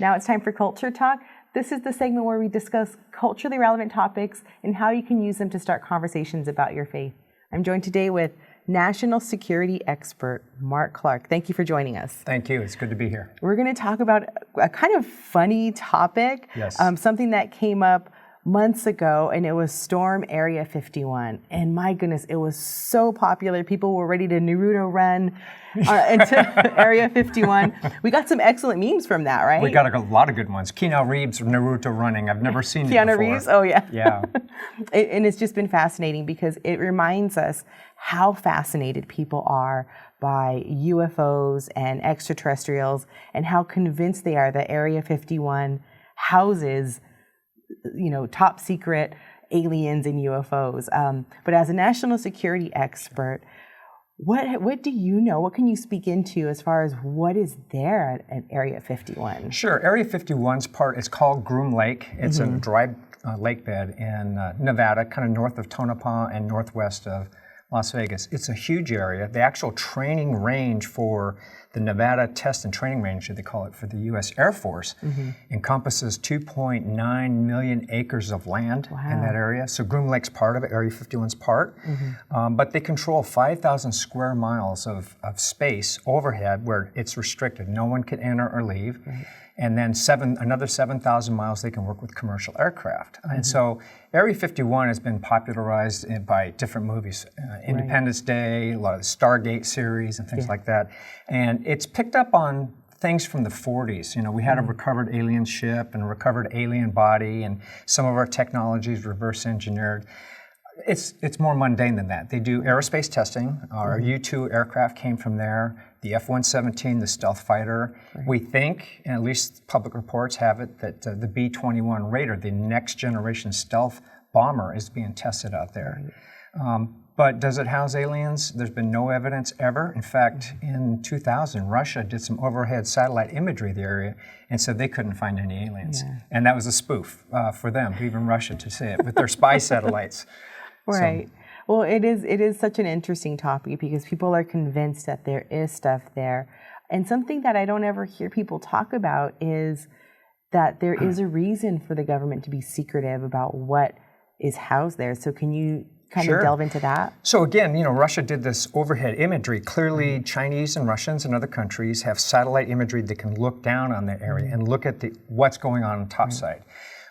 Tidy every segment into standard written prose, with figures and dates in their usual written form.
Now it's time for Culture Talk. This is the segment where we discuss culturally relevant topics and how you can use them to start conversations about your faith. I'm joined today with national security expert Mark Clark. Thank you for joining us. Thank you. It's good to be here. We're going to talk about a kind of funny topic, Yes. Something that came up months ago, and it was Storm Area 51. And my goodness, it was so popular. People were ready to Naruto run into Area 51. We got some excellent memes from that, right? We got a lot of good ones. Keanu Reeves, Naruto running. I've never seen it before. Keanu Reeves? Oh, yeah. Yeah. And it's just been fascinating because it reminds us how fascinated people are by UFOs and extraterrestrials and how convinced they are that Area 51 houses top secret aliens and UFOs. But as a national security expert, what do you know? What can you speak into as far as what is there at Area 51? Sure. Area 51's part is called Groom Lake. It's a dry lake bed in Nevada, kind of north of Tonopah and northwest of Las Vegas. It's a huge area. The actual training range for the Nevada Test and Training Range, they call it, for the U.S. Air Force, encompasses 2.9 million acres of land in that area. So Groom Lake's part of it, Area 51's part. But they control 5,000 square miles of space overhead where it's restricted. No one can enter or leave. And then another 7,000 miles they can work with commercial aircraft. And so Area 51 has been popularized by different movies, Independence Day, a lot of the Stargate series and things like that. And it's picked up on things from the 40s. We had a recovered alien ship and a recovered alien body, and some of our technology is reverse engineered. It's more mundane than that. They do aerospace testing. Our U-2 aircraft came from there. The F-117, the stealth fighter. We think, and at least public reports have it, that the B-21 Raider, the next generation stealth bomber, is being tested out there. But does it house aliens? There's been no evidence ever. In fact, in 2000, Russia did some overhead satellite imagery of the area and said they couldn't find any aliens. And that was a spoof for them, even Russia, to say it, with their spy satellites. Right. So, well, it is such an interesting topic because people are convinced that there is stuff there. And something that I don't ever hear people talk about is that there is a reason for the government to be secretive about what is housed there. So can you kind of delve into that? So again, Russia did this overhead imagery. Clearly, Chinese and Russians and other countries have satellite imagery that can look down on the area and look at what's going on topside.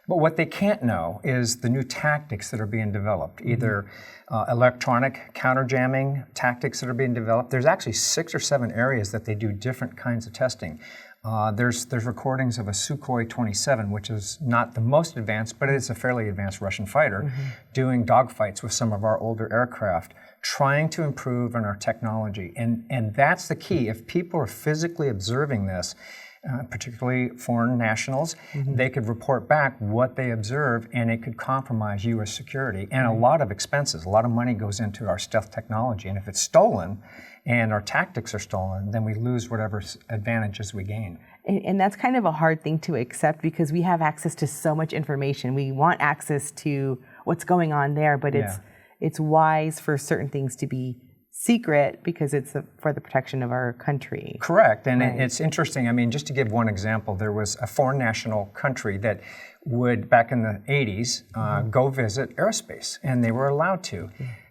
But what they can't know is the new tactics that are being developed, either electronic counterjamming tactics that are being developed. There's actually 6 or 7 areas that they do different kinds of testing. There's recordings of a Sukhoi 27, which is not the most advanced, but it is a fairly advanced Russian fighter, doing dogfights with some of our older aircraft, trying to improve on our technology. And that's the key. If people are physically observing this, particularly foreign nationals, they could report back what they observe, and it could compromise U.S. security. And a lot of expenses, a lot of money goes into our stealth technology. And if it's stolen and our tactics are stolen, then we lose whatever advantages we gain. And that's kind of a hard thing to accept because we have access to so much information. We want access to what's going on there, but it's wise for certain things to be secret because it's for the protection of our country. Correct. And it's interesting. I mean, just to give one example, there was a foreign national country that would, back in the 80s, go visit aerospace, and they were allowed to.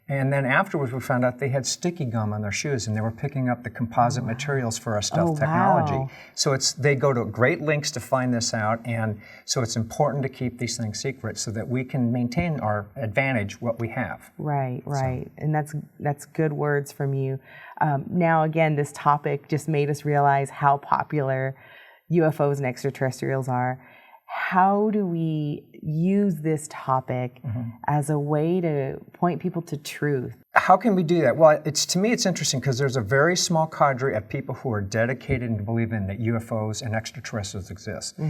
And then afterwards, we found out they had sticky gum on their shoes, and they were picking up the composite materials for our stealth technology. So they go to great lengths to find this out, and so it's important to keep these things secret so that we can maintain our advantage, what we have. Right. And that's good words from you. Now, again, this topic just made us realize how popular UFOs and extraterrestrials are. How do we use this topic as a way to point people to truth? How can we do that? Well, to me, it's interesting because there's a very small cadre of people who are dedicated and believe in that UFOs and extraterrestrials exist.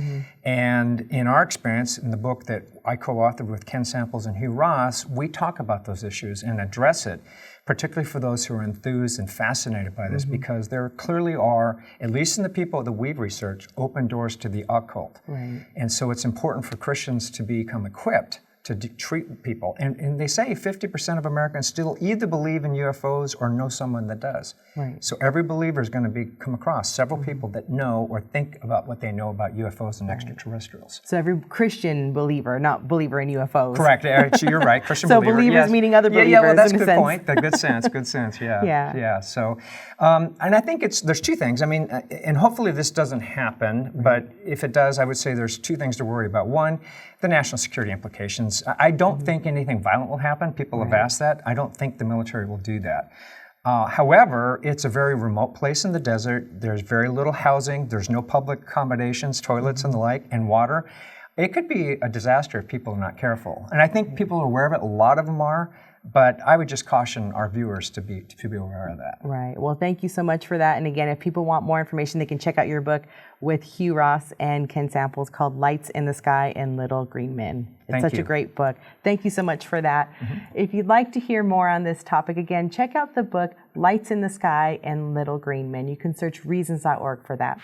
And in our experience, in the book that I co-authored with Ken Samples and Hugh Ross, we talk about those issues and address it, particularly for those who are enthused and fascinated by this, because there clearly are, at least in the people that we've researched, open doors to the occult. And so it's important for Christians to become equipped to treat people. And they say 50% of Americans still either believe in UFOs or know someone that does. Right. So every believer is going to come across several people that know or think about what they know about UFOs and extraterrestrials. So every Christian believer, not believer in UFOs. Correct. You're right. Christian so believer. believers yes. meeting other believers. Yeah, well, that's a in good sense. point. Good sense. Good sense. Yeah. Yeah. So, and I think there's two things. I mean, and hopefully this doesn't happen, but if it does, I would say there's two things to worry about. One, the national security implications. I don't think anything violent will happen. People have asked that. I don't think the military will do that. However, it's a very remote place in the desert. There's very little housing. There's no public accommodations, toilets and the like, and water. It could be a disaster if people are not careful. And I think people are aware of it. A lot of them are. But I would just caution our viewers to be aware of that. Right. Well, thank you so much for that. And again, if people want more information, they can check out your book with Hugh Ross and Ken Samples called Lights in the Sky and Little Green Men. It's such a great book. Thank you so much for that. If you'd like to hear more on this topic, again, check out the book Lights in the Sky and Little Green Men. You can search reasons.org for that.